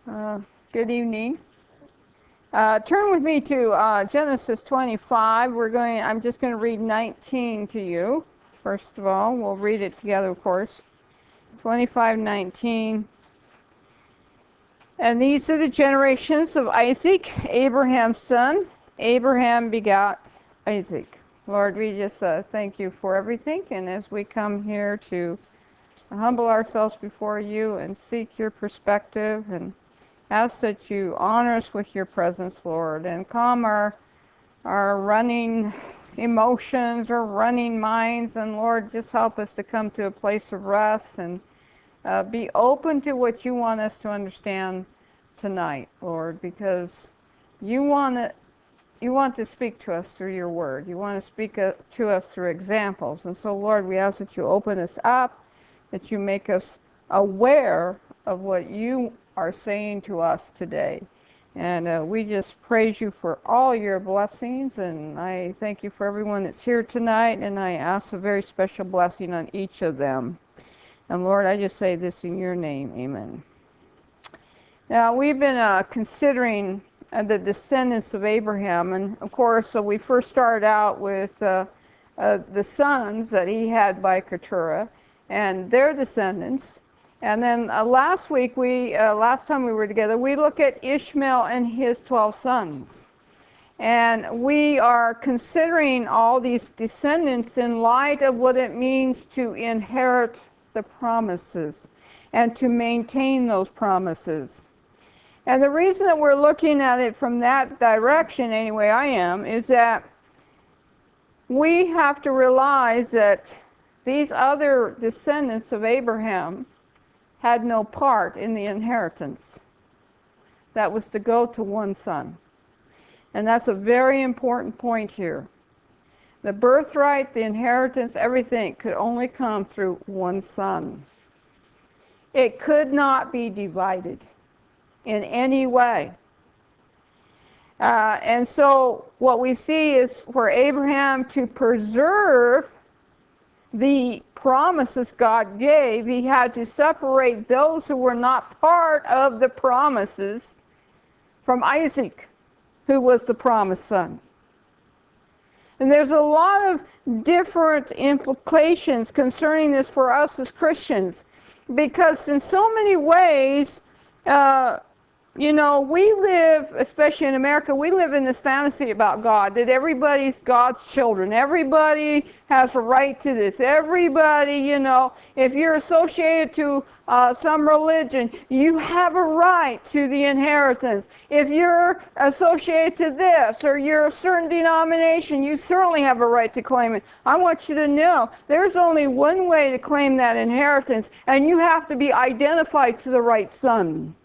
Good evening. Turn with me to Genesis 25. I'm just going to read 19 to you. First of all, we'll read it together, of course. 25:19. And these are the generations of Isaac, Abraham's son. Abraham begot Isaac. Lord, we just thank you for everything. And as we come here to humble ourselves before you and seek your perspective and ask that you honor us with your presence, Lord, and calm our running emotions or running minds. And Lord, just help us to come to a place of rest and be open to what you want us to understand tonight, Lord, because you want to speak to us through your word. You want to speak to us through examples. And so, Lord, we ask that you open us up, that you make us aware of what you are saying to us today. And we just praise you for all your blessings, and I thank you for everyone that's here tonight, and I ask a very special blessing on each of them. And Lord, I just say this in your name, amen. Now, we've been considering the descendants of Abraham, and of course, so we first started out with the sons that he had by Keturah, and their descendants. And then last time we were together, we looked at Ishmael and his 12 sons. And we are considering all these descendants in light of what it means to inherit the promises and to maintain those promises. And the reason that we're looking at it from that direction, anyway I am, is that we have to realize that these other descendants of Abraham had no part in the inheritance. That was to go to one son. And that's a very important point here. The birthright, the inheritance, everything could only come through one son. It could not be divided in any way. And so what we see is for Abraham to preserve the promises God gave, he had to separate those who were not part of the promises from Isaac, who was the promised son. And there's a lot of different implications concerning this for us as Christians, because in so many ways, we live, especially in America, we live in this fantasy about God, that everybody's God's children. Everybody has a right to this. Everybody, if you're associated to some religion, you have a right to the inheritance. If you're associated to this or you're a certain denomination, you certainly have a right to claim it. I want you to know there's only one way to claim that inheritance, and you have to be identified to the right son.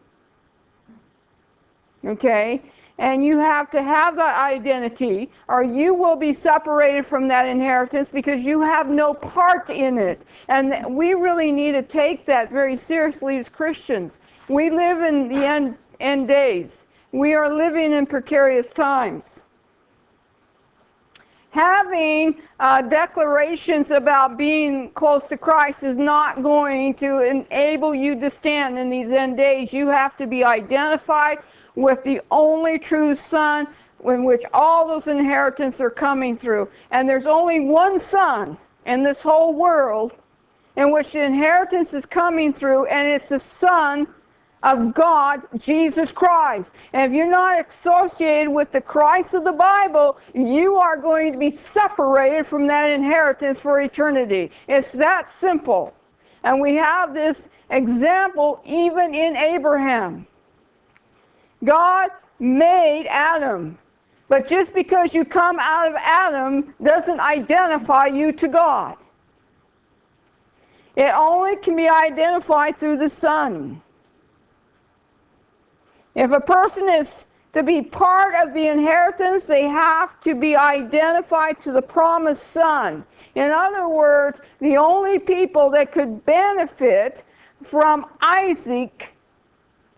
Okay? And you have to have that identity, or you will be separated from that inheritance because you have no part in it. And we really need to take that very seriously as Christians. We live in the end days. We are living in precarious times. Having declarations about being close to Christ is not going to enable you to stand in these end days. You have to be identified with the only true son in which all those inheritance are coming through. And there's only one son in this whole world in which the inheritance is coming through, and it's the Son of God, Jesus Christ. And if you're not associated with the Christ of the Bible, you are going to be separated from that inheritance for eternity. It's that simple. And we have this example even in Abraham. God made Adam, but just because you come out of Adam doesn't identify you to God. It only can be identified through the Son. If a person is to be part of the inheritance, they have to be identified to the promised Son. In other words, the only people that could benefit from Isaac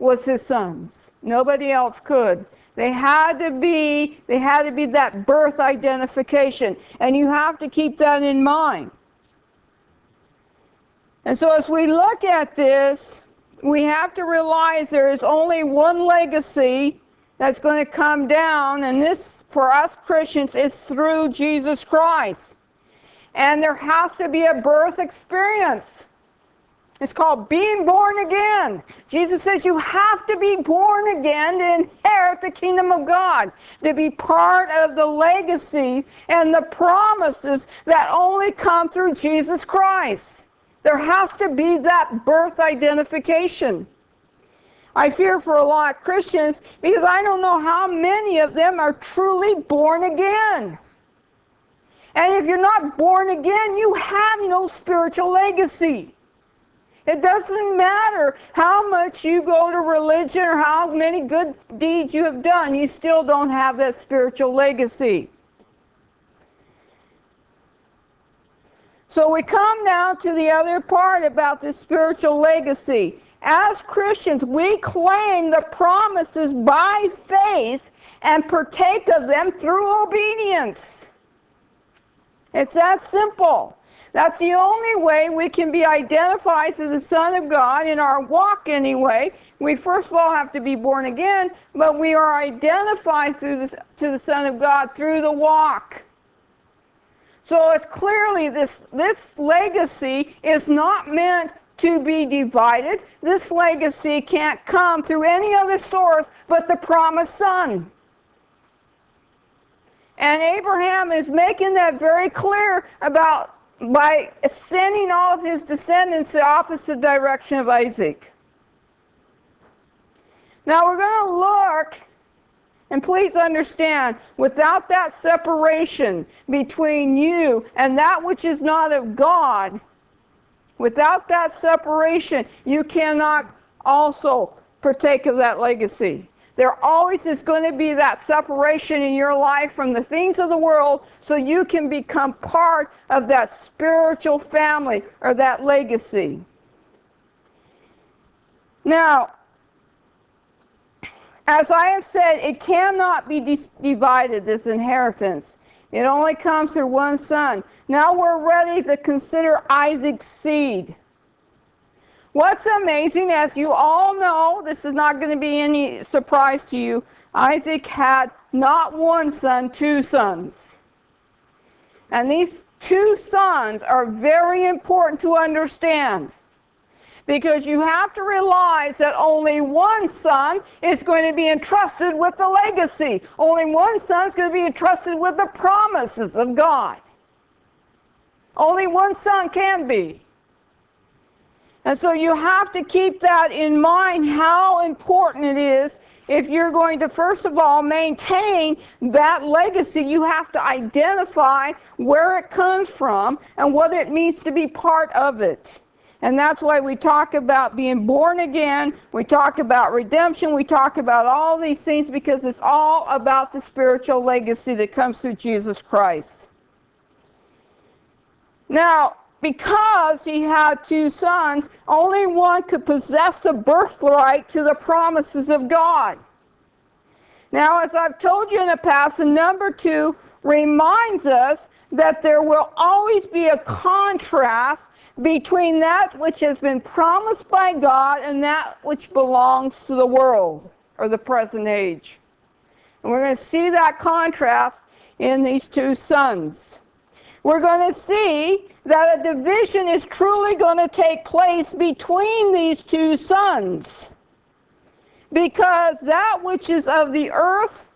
was his sons. Nobody else could. They had to be that birth identification, and you have to keep that in mind. And so as we look at this, we have to realize there is only one legacy that's going to come down, and this, for us Christians, is through Jesus Christ. And there has to be a birth experience. It's called being born again. Jesus says you have to be born again to inherit the kingdom of God, to be part of the legacy and the promises that only come through Jesus Christ. There has to be that birth identification. I fear for a lot of Christians because I don't know how many of them are truly born again. And if you're not born again, you have no spiritual legacy. It doesn't matter how much you go to religion or how many good deeds you have done, you still don't have that spiritual legacy. So we come now to the other part about this spiritual legacy. As Christians, we claim the promises by faith and partake of them through obedience. It's that simple. That's the only way we can be identified as the Son of God in our walk anyway. We first of all have to be born again, but we are identified to the Son of God through the walk. So it's clearly this legacy is not meant to be divided. This legacy can't come through any other source but the promised Son. And Abraham is making that very clear by sending all of his descendants the opposite direction of Isaac. Now we're going to look, and please understand, without that separation between you and that which is not of God, without that separation, you cannot also partake of that legacy. There always is going to be that separation in your life from the things of the world so you can become part of that spiritual family or that legacy. Now, as I have said, it cannot be divided, this inheritance. It only comes through one son. Now we're ready to consider Isaac's seed. What's amazing, as you all know, this is not going to be any surprise to you, Isaac had not one son, two sons. And these two sons are very important to understand, because you have to realize that only one son is going to be entrusted with the legacy. Only one son is going to be entrusted with the promises of God. Only one son can be. And so you have to keep that in mind, how important it is. If you're going to, first of all, maintain that legacy, you have to identify where it comes from and what it means to be part of it. And that's why we talk about being born again, we talk about redemption, we talk about all these things, because it's all about the spiritual legacy that comes through Jesus Christ. Now, because he had two sons, only one could possess the birthright to the promises of God. Now, as I've told you in the past, the number 2 reminds us that there will always be a contrast between that which has been promised by God and that which belongs to the world or the present age. And we're going to see that contrast in these two sons. We're going to see that a division is truly going to take place between these two sons, because that which is of the earth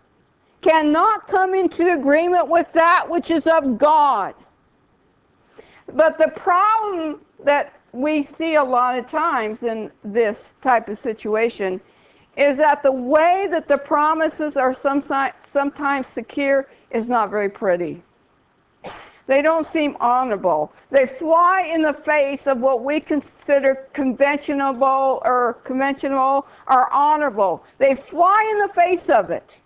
cannot come into agreement with that which is of God. But the problem that we see a lot of times in this type of situation is that the way that the promises are sometimes secure is not very pretty. They don't seem honorable. They fly in the face of what we consider conventional or honorable. They fly in the face of it.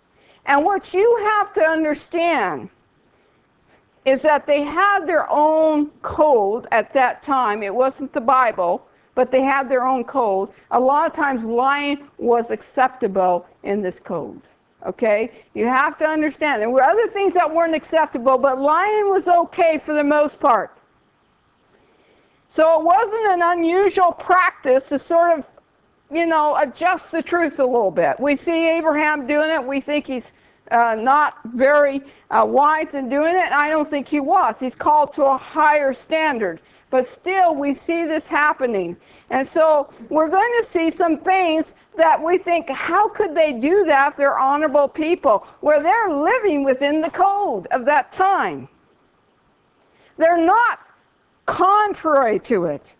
And what you have to understand is that they had their own code at that time. It wasn't the Bible, but they had their own code. A lot of times lying was acceptable in this code. Okay? You have to understand. There were other things that weren't acceptable, but lying was okay for the most part. So it wasn't an unusual practice to sort of adjust the truth a little bit. We see Abraham doing it. We think he's not very wise in doing it. And I don't think he was. He's called to a higher standard. But still, we see this happening. And so we're going to see some things that we think, how could they do that if they're honorable people? Where they're living within the code of that time. They're not contrary to it.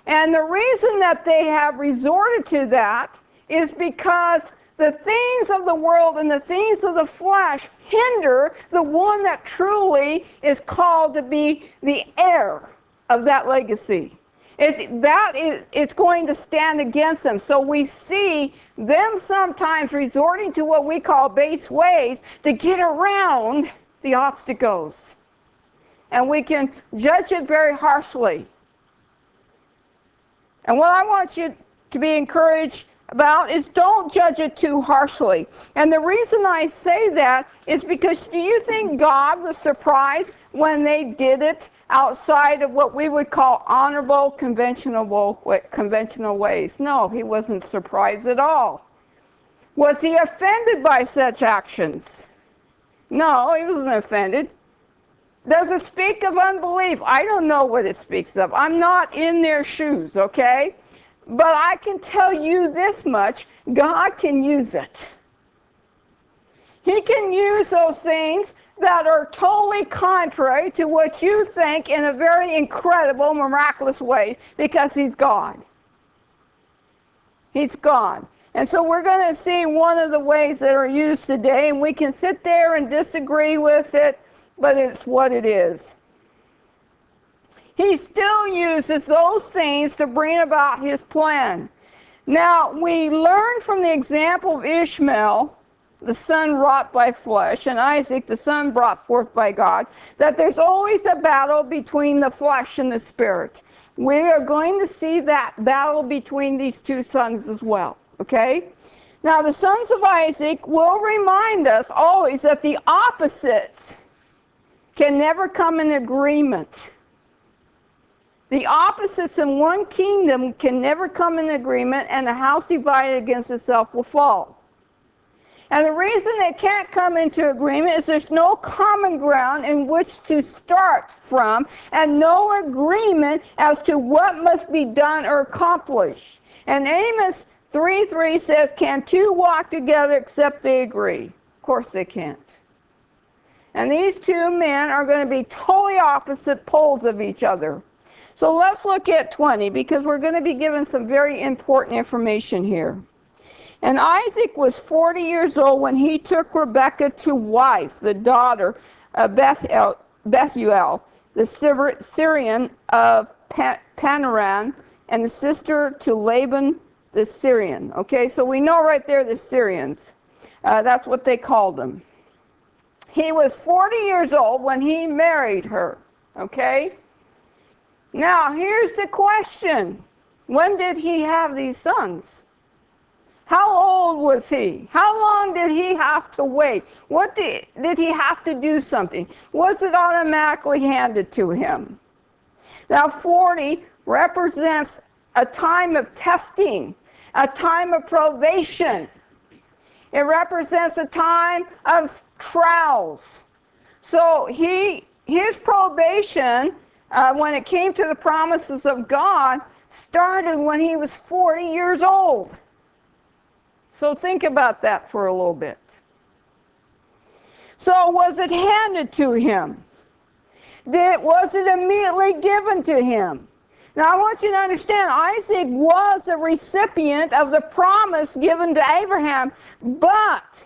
And the reason that they have resorted to that is because the things of the world and the things of the flesh hinder the one that truly is called to be the heir of that legacy. It's going to stand against them. So we see them sometimes resorting to what we call base ways to get around the obstacles. And we can judge it very harshly. And what I want you to be encouraged about is don't judge it too harshly. And the reason I say that is because, do you think God was surprised when they did it outside of what we would call honorable, conventional ways? No, he wasn't surprised at all. Was he offended by such actions? No, he wasn't offended. Does it speak of unbelief? I don't know what it speaks of. I'm not in their shoes, okay? But I can tell you this much, God can use it. He can use those things that are totally contrary to what you think in a very incredible, miraculous way, because he's God. He's God. And so we're going to see one of the ways that are used today, and we can sit there and disagree with it, but it's what it is. He still uses those things to bring about his plan. Now, we learn from the example of Ishmael, the son wrought by flesh, and Isaac, the son brought forth by God, that there's always a battle between the flesh and the spirit. We are going to see that battle between these two sons as well, okay? Now, the sons of Isaac will remind us always that the opposites can never come in agreement. The opposites in one kingdom can never come in agreement, and a house divided against itself will fall. And the reason they can't come into agreement is there's no common ground in which to start from, and no agreement as to what must be done or accomplished. And Amos 3:3 says, "Can two walk together except they agree?" Of course they can't. And these two men are going to be totally opposite poles of each other. So let's look at 20, because we're going to be given some very important information here. And Isaac was 40 years old when he took Rebekah to wife, the daughter of Bethuel, the Syrian of Panaran, and the sister to Laban the Syrian. Okay, so we know right there the Syrians. That's what they called them. He was 40 years old when he married her. Okay? Now, here's the question. When did he have these sons? How old was he? How long did he have to wait? What did he have to do something? Was it automatically handed to him? Now, 40 represents a time of testing, a time of probation. It represents a time of trials. So his probation, when it came to the promises of God, started when he was 40 years old. So think about that for a little bit. So was it handed to him? Was it immediately given to him? Now I want you to understand, Isaac was a recipient of the promise given to Abraham, but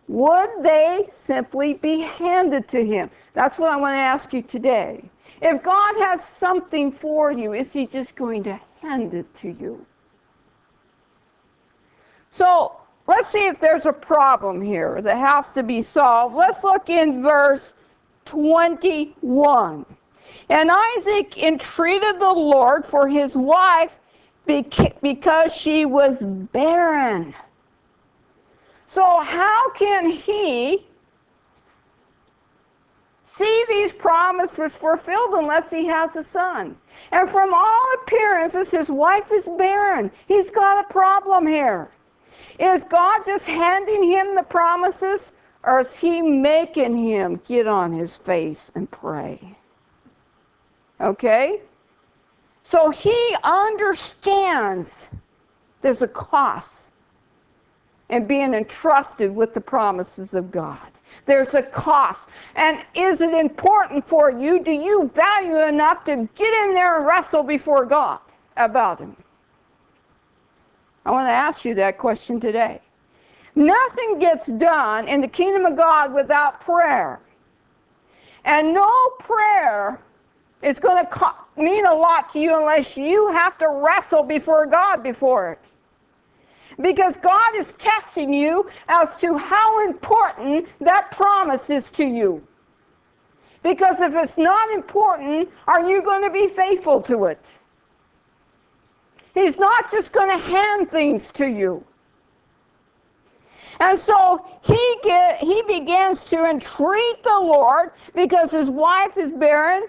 would they simply be handed to him? That's what I want to ask you today. If God has something for you, is he just going to hand it to you? So let's see if there's a problem here that has to be solved. Let's look in verse 21. And Isaac entreated the Lord for his wife because she was barren. So how can he see these promises fulfilled unless he has a son. And from all appearances, his wife is barren. He's got a problem here. Is God just handing him the promises, or is he making him get on his face and pray? Okay? So he understands there's a cost in being entrusted with the promises of God. There's a cost. And is it important for you? Do you value enough to get in there and wrestle before God about him? I want to ask you that question today. Nothing gets done in the kingdom of God without prayer. And no prayer is going to mean a lot to you unless you have to wrestle before God before it. Because God is testing you as to how important that promise is to you. Because if it's not important, are you going to be faithful to it? He's not just going to hand things to you. And so he begins to entreat the Lord because his wife is barren.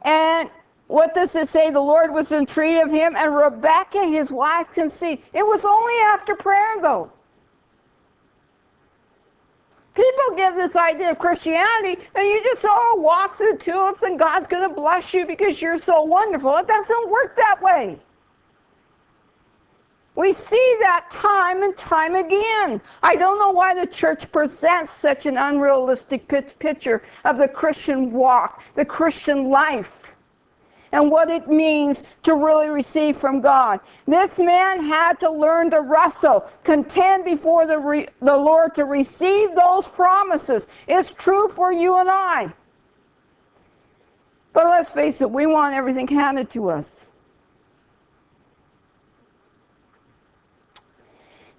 And what does it say? The Lord was entreated of him, and Rebekah, his wife, conceived. It was only after prayer, though. People get this idea of Christianity, and you just walk through the tulips, and God's going to bless you because you're so wonderful. It doesn't work that way. We see that time and time again. I don't know why the church presents such an unrealistic picture of the Christian walk, the Christian life, and what it means to really receive from God. This man had to learn to wrestle, contend before the Lord to receive those promises. It's true for you and I. But let's face it, we want everything handed to us.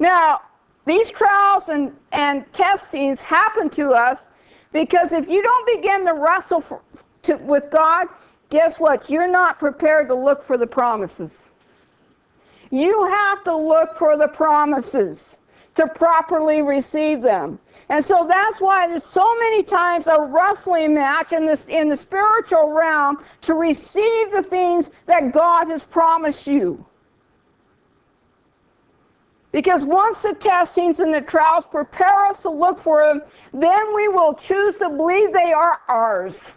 Now, these trials and testings happen to us because if you don't begin to wrestle with God, guess what? You're not prepared to look for the promises. You have to look for the promises to properly receive them. And so that's why there's so many times a wrestling match in the spiritual realm to receive the things that God has promised you. Because once the testings and the trials prepare us to look for them, then we will choose to believe they are ours,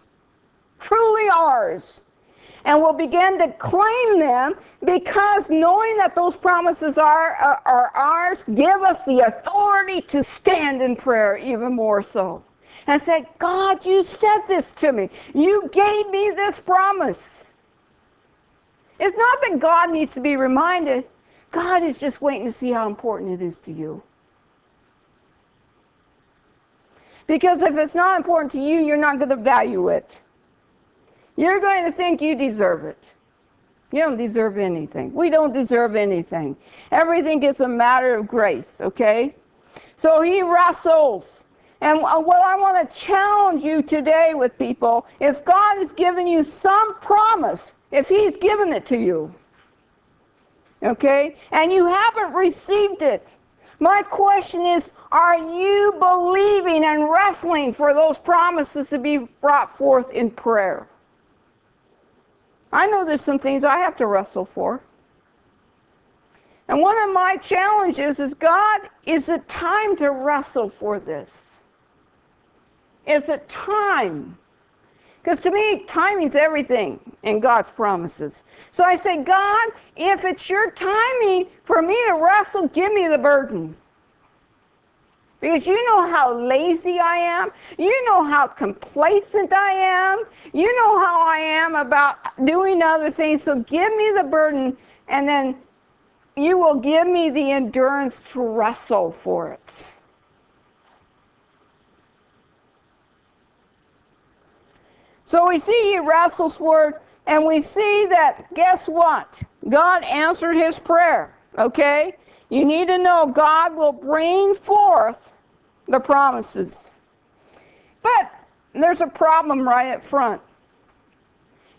truly ours. And we'll begin to claim them because knowing that those promises are ours give us the authority to stand in prayer even more so. And say, God, you said this to me. You gave me this promise. It's not that God needs to be reminded. God is just waiting to see how important it is to you. Because if it's not important to you, you're not going to value it. You're going to think you deserve it. You don't deserve anything. We don't deserve anything. Everything is a matter of grace, okay? So he wrestles. And what I want to challenge you today with people, if God has given you some promise, if he's given it to you, okay, and you haven't received it, my question is, are you believing and wrestling for those promises to be brought forth in prayer? I know there's some things I have to wrestle for. And one of my challenges is, God, is it time to wrestle for this? Is it time? Because to me, timing's everything in God's promises. So I say, God, if it's your timing for me to wrestle, give me the burden. Because you know how lazy I am. You know how complacent I am. You know how I am about doing other things. So give me the burden, and then you will give me the endurance to wrestle for it. So we see he wrestles for it, and we see that, guess what? God answered his prayer, okay? You need to know God will bring forth the promises. But there's a problem right up front.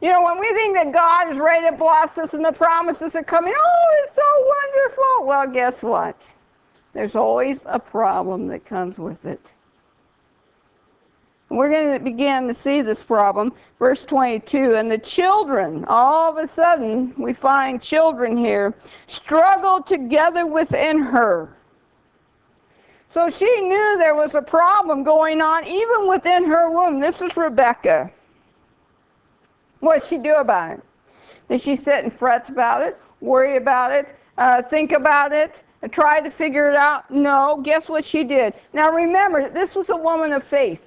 You know, when we think that God is ready to bless us and the promises are coming, oh, it's so wonderful. Well, guess what? There's always a problem that comes with it. We're going to begin to see this problem. Verse 22, and the children, all of a sudden, we find children here, struggled together within her. So she knew there was a problem going on even within her womb. This is Rebecca. What did she do about it? Did she sit and fret about it, worry about it, think about it, and try to figure it out? No. Guess what she did? Now remember, this was a woman of faith.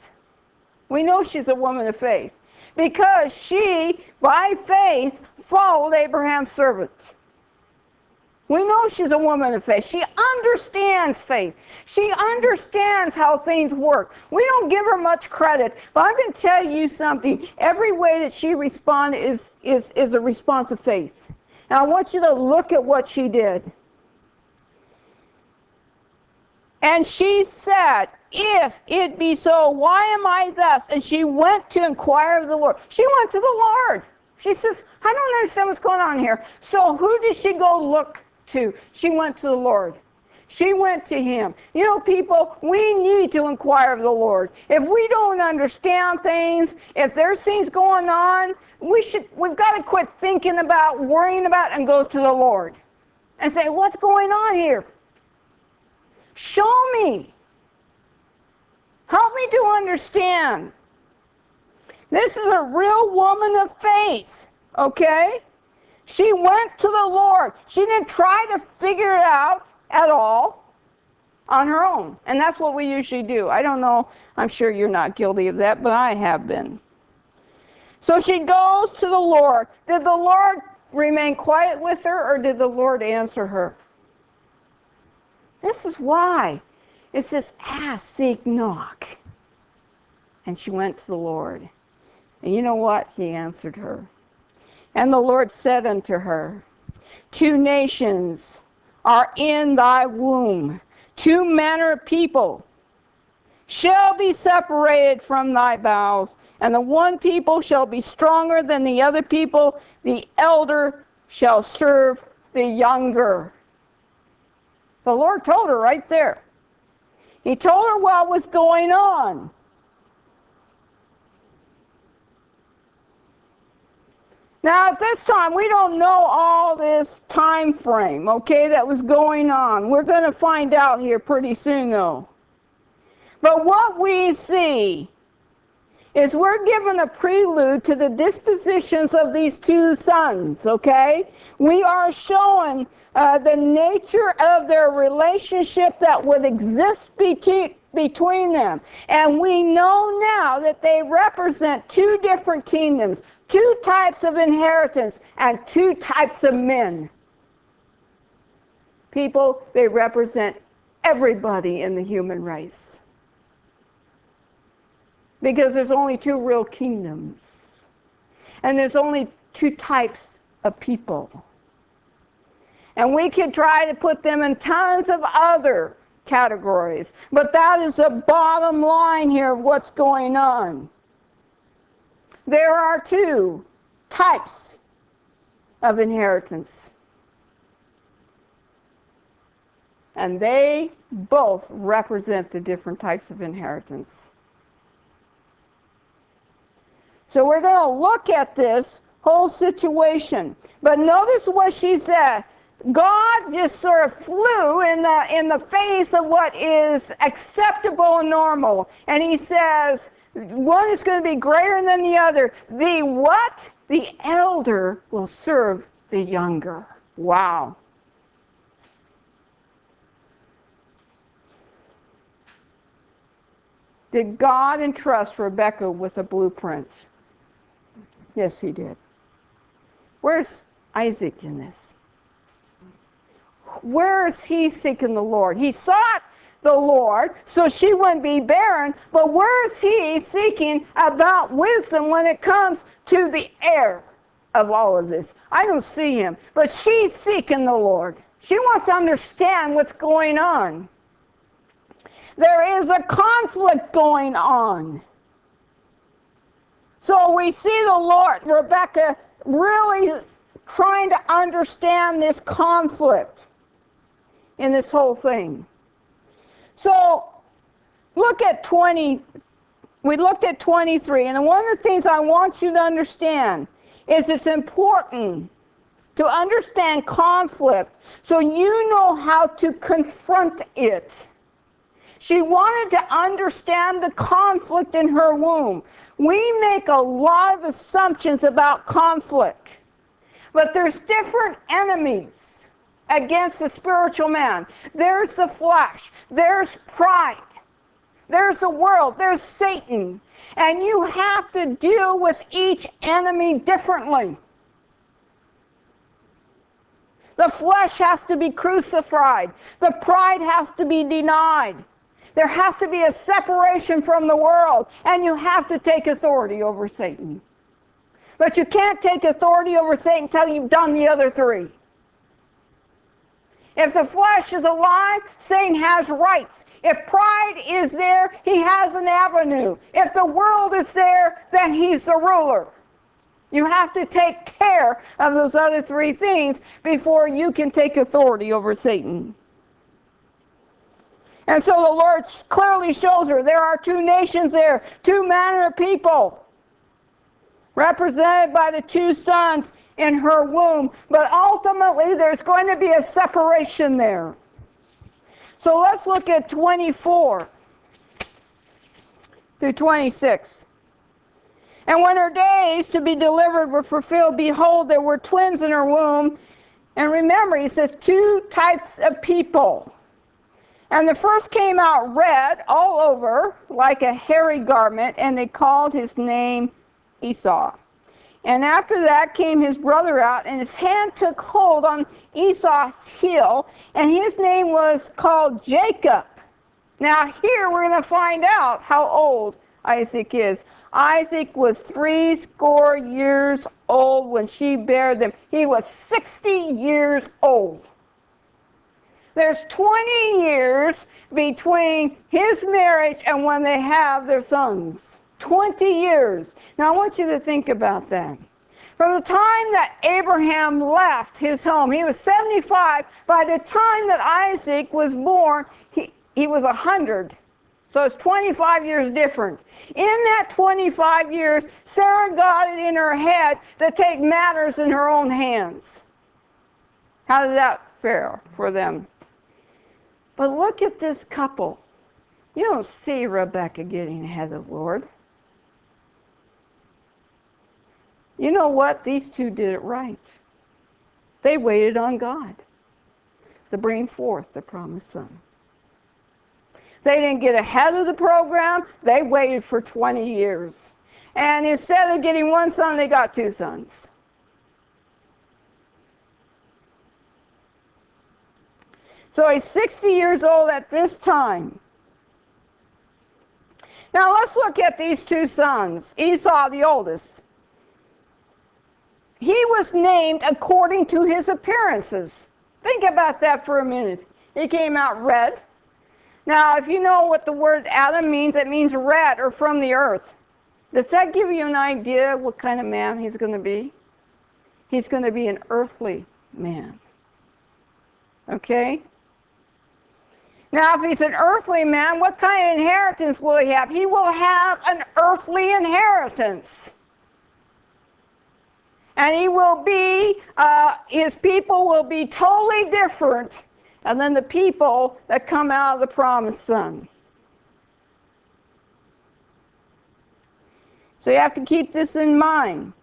We know she's a woman of faith because she, by faith, followed Abraham's servant. We know she's a woman of faith. She understands faith. She understands how things work. We don't give her much credit, but I'm going to tell you something. Every way that she responded is a response of faith. Now I want you to look at what she did. And she said, if it be so, why am I thus? And she went to inquire of the Lord. She went to the Lord. She says, I don't understand what's going on here. So who did she go look to? She went to the Lord. She went to him. You know, people, we need to inquire of the Lord. If we don't understand things, if there's things going on, we've got to quit thinking about, worrying about, and go to the Lord. And say, what's going on here? Show me. Help me to understand. This is a real woman of faith, okay? She went to the Lord. She didn't try to figure it out at all on her own. And that's what we usually do. I don't know, I'm sure you're not guilty of that, but I have been. So she goes to the Lord. Did the Lord remain quiet with her, or did the Lord answer her? This is why. It says, ask, seek, knock. And she went to the Lord. And you know what? He answered her. And the Lord said unto her, 2 nations are in thy womb, 2 manner of people shall be separated from thy bowels, and the one people shall be stronger than the other people, the elder shall serve the younger. The Lord told her right there. He told her what was going on. Now at this time, we don't know all this time frame, okay, that was going on. We're going to find out here pretty soon, though. But what we see is we're given a prelude to the dispositions of these 2 sons, okay? We are showing the nature of their relationship that would exist between them. And we know now that they represent 2 different kingdoms, 2 types of inheritance, and 2 types of men. People, they represent everybody in the human race. Because there's only 2 real kingdoms. And there's only 2 types of people. And we can try to put them in tons of other categories. But that is the bottom line here of what's going on. There are 2 types of inheritance. And they both represent the different types of inheritance. So we're going to look at this whole situation. But notice what she said. God just sort of flew in the face of what is acceptable and normal. And he says, one is going to be greater than the other. The what? The elder will serve the younger. Wow. Did God entrust Rebecca with a blueprint? Yes, he did. Where's Isaac in this? Where is he seeking the Lord? He sought the Lord so she wouldn't be barren, but where is he seeking about wisdom when it comes to the heir of all of this? I don't see him, but she's seeking the Lord. She wants to understand what's going on. There is a conflict going on. So we see the Lord, Rebecca, really trying to understand this conflict in this whole thing. So look at we looked at 23, and one of the things I want you to understand is it's important to understand conflict so you know how to confront it. She wanted to understand the conflict in her womb. We make a lot of assumptions about conflict, but there's different enemies against the spiritual man. There's the flesh, there's pride, there's the world, there's Satan, and you have to deal with each enemy differently. The flesh has to be crucified. The pride has to be denied. There has to be a separation from the world, and you have to take authority over Satan. But you can't take authority over Satan until you've done the other three. If the flesh is alive, Satan has rights. If pride is there, he has an avenue. If the world is there, then he's the ruler. You have to take care of those other three things before you can take authority over Satan. And so the Lord clearly shows her there are two nations there, two manner of people, represented by the two sons in her womb. But ultimately, there's going to be a separation there. So let's look at 24 through 26. And when her days to be delivered were fulfilled, behold, there were twins in her womb. And remember, he says two types of people. And the first came out red all over, like a hairy garment, and they called his name Esau. And after that came his brother out, and his hand took hold on Esau's heel, and his name was called Jacob. Now here we're going to find out how old Isaac is. Isaac was 80 years old when she bare them. He was 60 years old. There's 20 years between his marriage and when they have their sons. 20 years. Now I want you to think about that. From the time that Abraham left his home, he was 75. By the time that Isaac was born, he was 100. So it's 25 years different. In that 25 years, Sarah got it in her head to take matters in her own hands. How did that fare for them? But look at this couple. You don't see Rebecca getting ahead of the Lord. You know what? These two did it right. They waited on God to bring forth the promised son. They didn't get ahead of the program. They waited for 20 years. And instead of getting one son, they got two sons. So he's 60 years old at this time. Now let's look at these two sons. Esau, the oldest. He was named according to his appearances. Think about that for a minute. He came out red. Now, if you know what the word Adam means, it means red or from the earth. Does that give you an idea what kind of man he's going to be? He's going to be an earthly man. Okay? Now, if he's an earthly man, what kind of inheritance will he have? He will have an earthly inheritance. And he will be, his people will be totally different than the people that come out of the promised son. So you have to keep this in mind.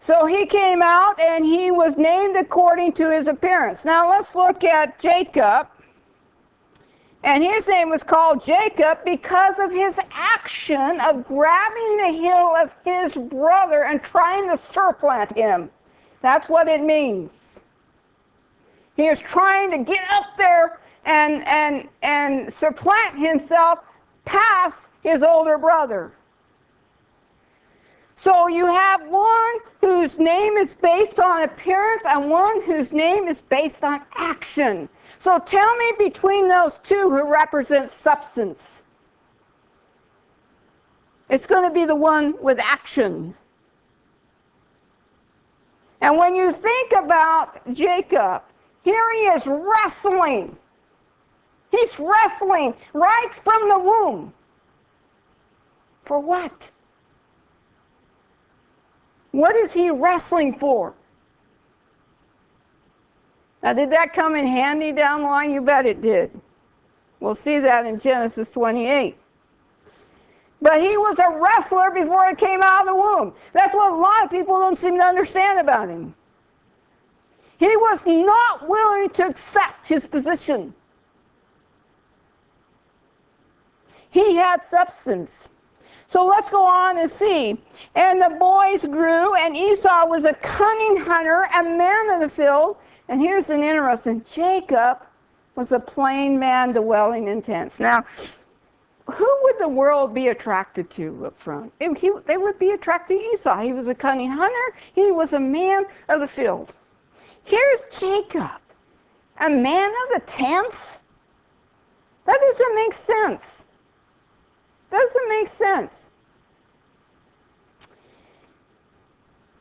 So he came out and he was named according to his appearance. Now let's look at Jacob. And his name was called Jacob because of his action of grabbing the heel of his brother and trying to supplant him. That's what it means. He was trying to get up there and supplant himself past his older brother. So you have one whose name is based on appearance and one whose name is based on action. So tell me between those two who represents substance. It's going to be the one with action. And when you think about Jacob, here he is wrestling. He's wrestling right from the womb. For what? What is he wrestling for? Now, did that come in handy down the line? You bet it did. We'll see that in Genesis 28. But he was a wrestler before he came out of the womb. That's what a lot of people don't seem to understand about him. He was not willing to accept his position. He had substance. So let's go on and see. And the boys grew, and Esau was a cunning hunter, a man of the field. And here's an interesting, Jacob was a plain man dwelling in tents. Now, who would the world be attracted to up front? They would be attracted to Esau. He was a cunning hunter. He was a man of the field. Here's Jacob, a man of the tents. That doesn't make sense. Doesn't make sense.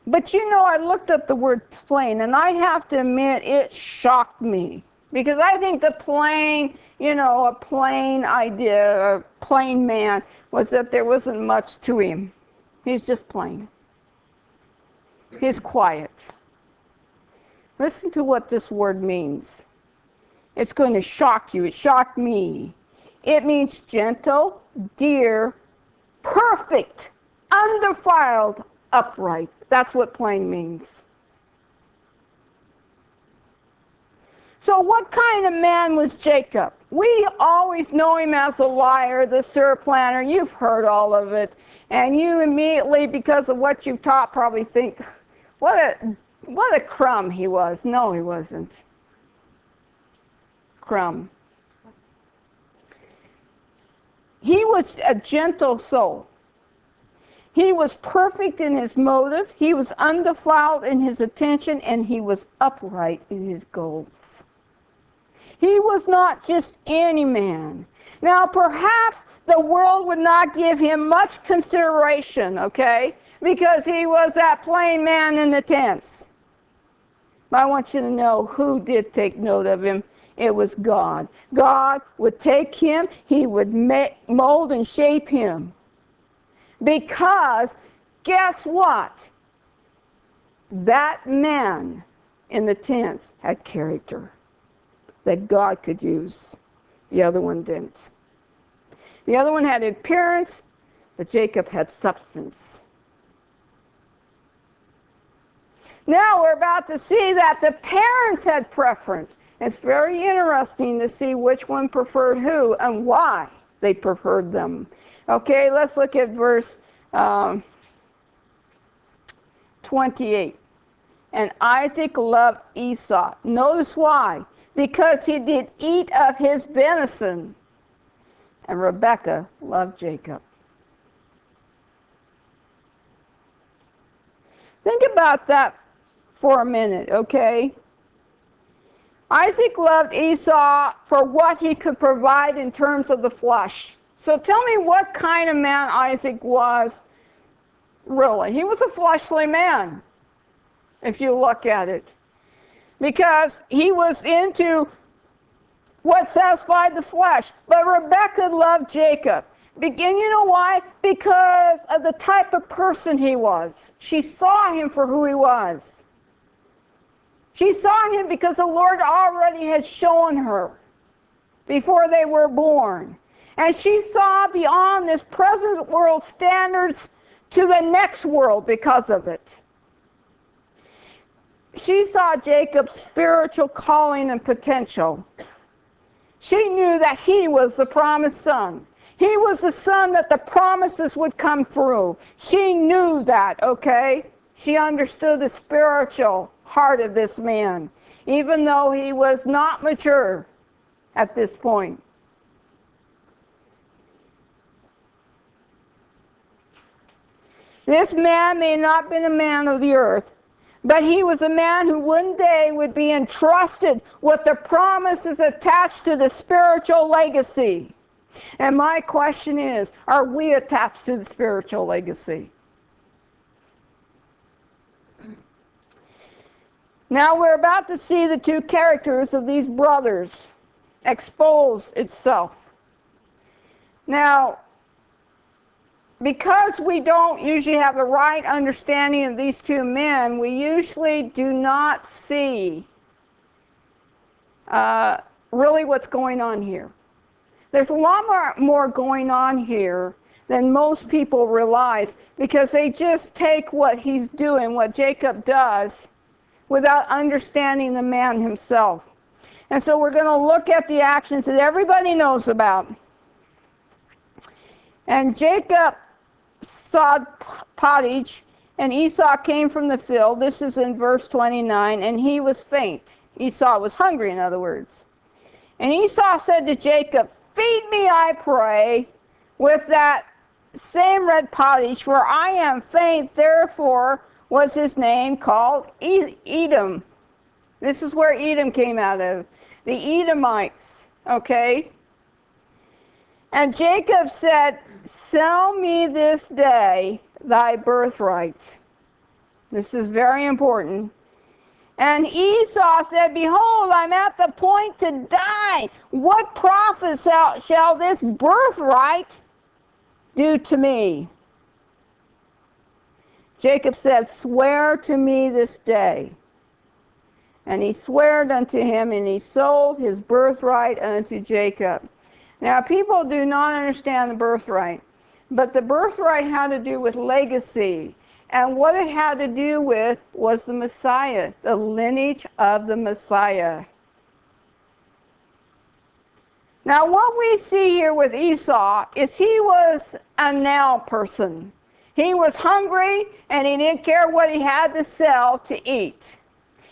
But you know, I looked up the word plain, and I have to admit it shocked me. Because I think the plain, a plain idea, a plain man, was that there wasn't much to him. He's just plain. He's quiet. Listen to what this word means. It's going to shock you. It shocked me. It means gentle, dear, perfect, undefiled, upright. That's what plain means. So what kind of man was Jacob? We always know him as a liar, the surplanter. You've heard all of it. And you immediately, because of what you've taught, probably think, what a crumb he was. No, he wasn't. Crumb. He was a gentle soul. He was perfect in his motive. He was undefiled in his attention, and he was upright in his goals. He was not just any man. Now, perhaps the world would not give him much consideration, okay, because he was that plain man in the tents. But I want you to know who did take note of him. It was God. God would take him. He would mold and shape him. Because, guess what? That man in the tents had character that God could use. The other one didn't. The other one had appearance, but Jacob had substance. Now we're about to see that the parents had preference. It's very interesting to see which one preferred who and why they preferred them. Okay, let's look at verse 28. And Isaac loved Esau. Notice why. Because he did eat of his venison. And Rebekah loved Jacob. Think about that for a minute, okay? Isaac loved Esau for what he could provide in terms of the flesh. So tell me what kind of man Isaac was, really. He was a fleshly man, if you look at it. Because he was into what satisfied the flesh. But Rebekah loved Jacob. And you know why? Because of the type of person he was. She saw him for who he was. She saw him because the Lord already had shown her before they were born. And she saw beyond this present world standards to the next world because of it. She saw Jacob's spiritual calling and potential. She knew that he was the promised son. He was the son that the promises would come through. She knew that, okay? She understood the spiritual heart of this man, even though he was not mature at this point. This man may not have been a man of the earth, but he was a man who one day would be entrusted with the promises attached to the spiritual legacy. And my question is, are we attached to the spiritual legacy? Now we're about to see the two characters of these brothers expose itself. Now, because we don't usually have the right understanding of these two men, we usually do not see really what's going on here. There's a lot more going on here than most people realize, because they just take what he's doing, what Jacob does, without understanding the man himself. And so we're going to look at the actions that everybody knows about. And Jacob sawed pottage, and Esau came from the field. This is in verse 29, and he was faint. Esau was hungry, in other words. And Esau said to Jacob, "Feed me, I pray, with that same red pottage, for I am faint." Therefore was his name called Edom. This is where Edom came out of. The Edomites, okay? And Jacob said, "Sell me this day thy birthright." This is very important. And Esau said, "Behold, I'm at the point to die. What profit shall this birthright do to me?" Jacob said, "Swear to me this day." And he swore unto him, and he sold his birthright unto Jacob. Now, people do not understand the birthright, but the birthright had to do with legacy. And what it had to do with was the Messiah, the lineage of the Messiah. Now, what we see here with Esau is he was a now person. He was hungry, and he didn't care what he had to sell to eat.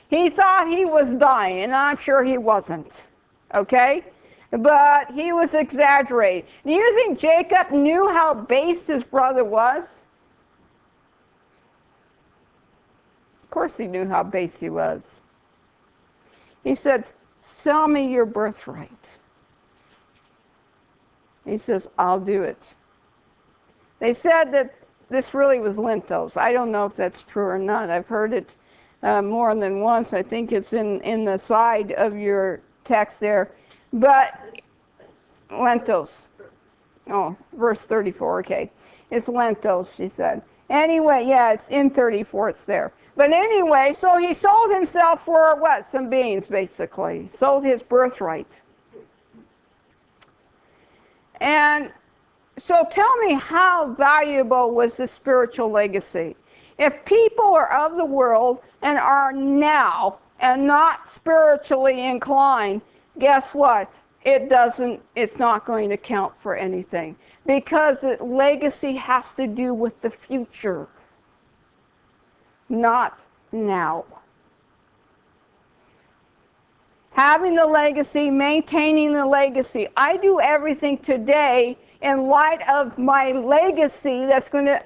He thought he was dying, and I'm sure he wasn't, okay? But he was exaggerating. Do you think Jacob knew how base his brother was? Of course he knew how base he was. He said, "Sell me your birthright." He says, "I'll do it." They said that this really was lentils. I don't know if that's true or not. I've heard it more than once. I think it's in the side of your text there. But lentils. Oh, verse 34, okay. It's lentils, she said. Anyway, yeah, it's in 34, it's there. But anyway, so he sold himself for what? Some beans, basically. Sold his birthright. And so tell me, how valuable was this spiritual legacy? If people are of the world and are now and not spiritually inclined, guess what? It's not going to count for anything, because legacy has to do with the future, not now. Having the legacy, maintaining the legacy. I do everything today in light of my legacy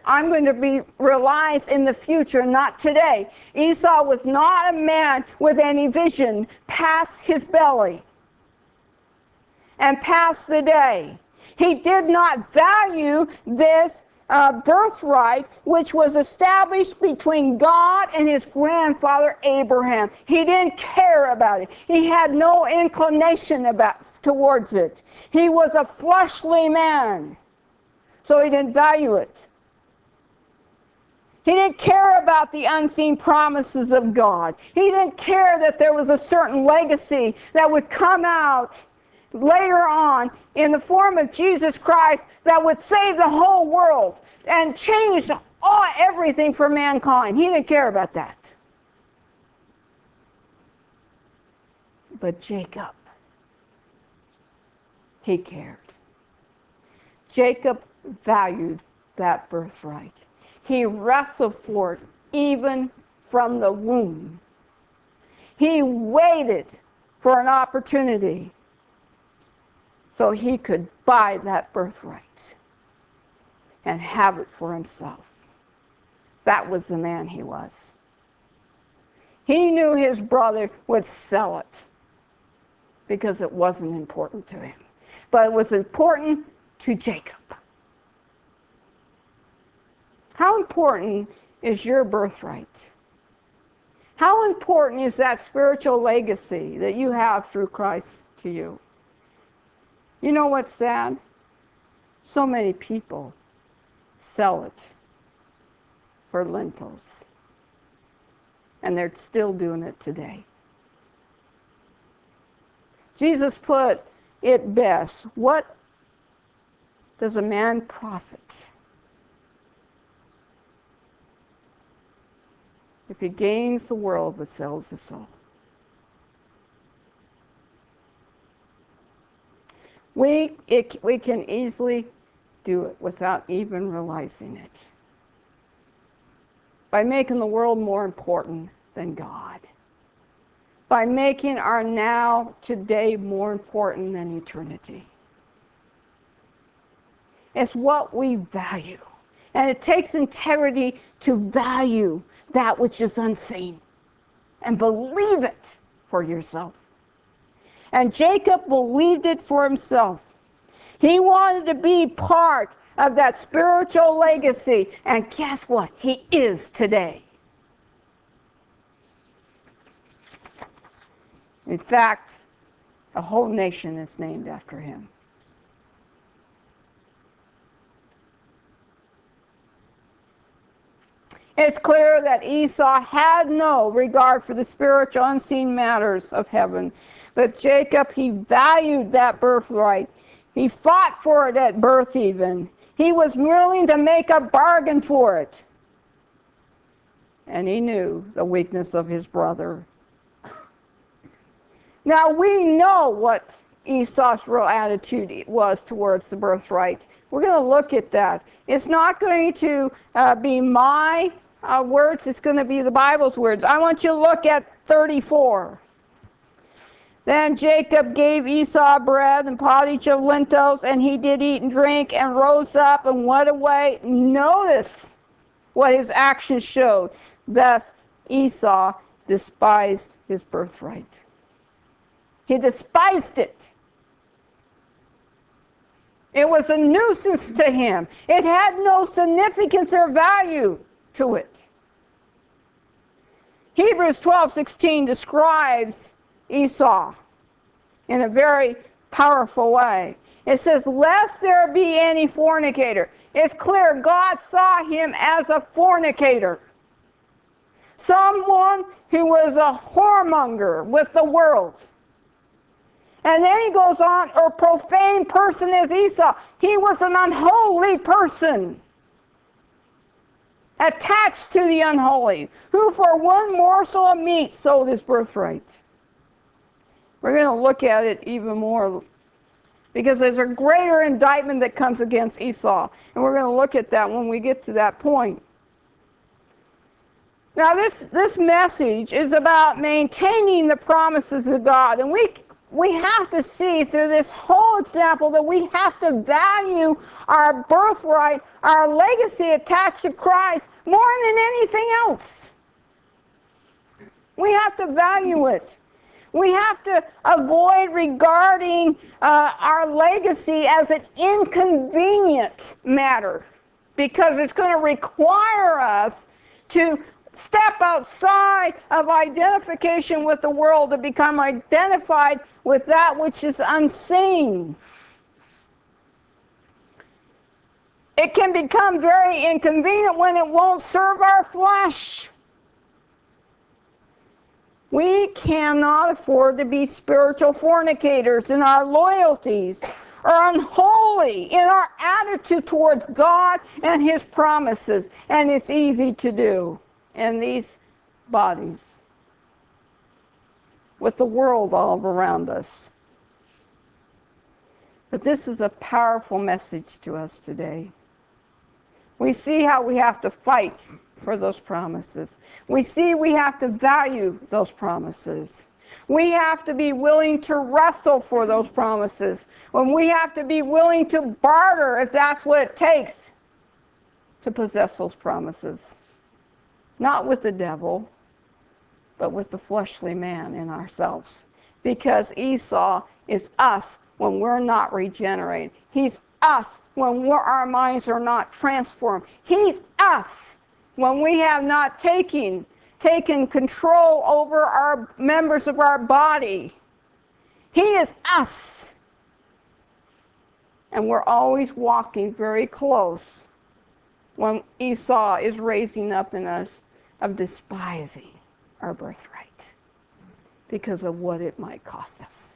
I'm going to be realized in the future, not today. Esau was not a man with any vision past his belly and past the day. He did not value this birthright, which was established between God and his grandfather Abraham. He didn't care about it. He had no inclination towards it. He was a fleshly man, so he didn't value it. He didn't care about the unseen promises of God. He didn't care that there was a certain legacy that would come out later on in the form of Jesus Christ that would save the whole world and change everything for mankind. He didn't care about that. But Jacob, he cared. Jacob valued that birthright. He wrestled for it even from the womb. He waited for an opportunity so he could buy that birthright and have it for himself. That was the man he was. He knew his brother would sell it because it wasn't important to him. But it was important to Jacob. How important is your birthright? How important is that spiritual legacy that you have through Christ to you? You know what's sad? So many people sell it for lentils. And they're still doing it today. Jesus put it best. What does a man profit if he gains the world but sells his soul? We can easily do it without even realizing it. By making the world more important than God. By making our now, today, more important than eternity. It's what we value. And it takes integrity to value that which is unseen. And believe it for yourself. And Jacob believed it for himself. He wanted to be part of that spiritual legacy. And guess what? He is today. In fact, a whole nation is named after him. It's clear that Esau had no regard for the spiritual unseen matters of heaven. But Jacob, he valued that birthright. He fought for it at birth even. He was willing to make a bargain for it. And he knew the weakness of his brother. Now we know what Esau's real attitude was towards the birthright. We're going to look at that. It's not going to be my words, it's going to be the Bible's words. I want you to look at 34. Then Jacob gave Esau bread and pottage of lentils, and he did eat and drink, and rose up and went away. Notice what his actions showed. Thus Esau despised his birthright. He despised it. It was a nuisance to him. It had no significance or value to it. Hebrews 12:16 describes Esau in a very powerful way. It says, lest there be any fornicator. It's clear God saw him as a fornicator. Someone who was a whoremonger with the world. And then he goes on, a profane person is Esau. He was an unholy person. Attached to the unholy, who for one morsel of meat sold his birthright. We're going to look at it even more because there's a greater indictment that comes against Esau. And we're going to look at that when we get to that point. Now this message is about maintaining the promises of God. And we have to see through this whole example that we have to value our birthright, our legacy attached to Christ more than anything else. We have to value it. We have to avoid regarding our legacy as an inconvenient matter because it's going to require us to step outside of identification with the world to become identified with that which is unseen. It can become very inconvenient when it won't serve our flesh. We cannot afford to be spiritual fornicators in our loyalties or unholy in our attitude towards God and His promises. And it's easy to do in these bodies with the world all around us. But this is a powerful message to us today. We see how we have to fight for those promises. We see we have to value those promises. We have to be willing to wrestle for those promises. When we have to be willing to barter, if that's what it takes, to possess those promises. Not with the devil, but with the fleshly man in ourselves. Because Esau is us when we're not regenerated. He's us when our minds are not transformed. He's us when we have not taken control over our members of our body. He is us. And we're always walking very close when Esau is raising up in us of despising our birthright because of what it might cost us.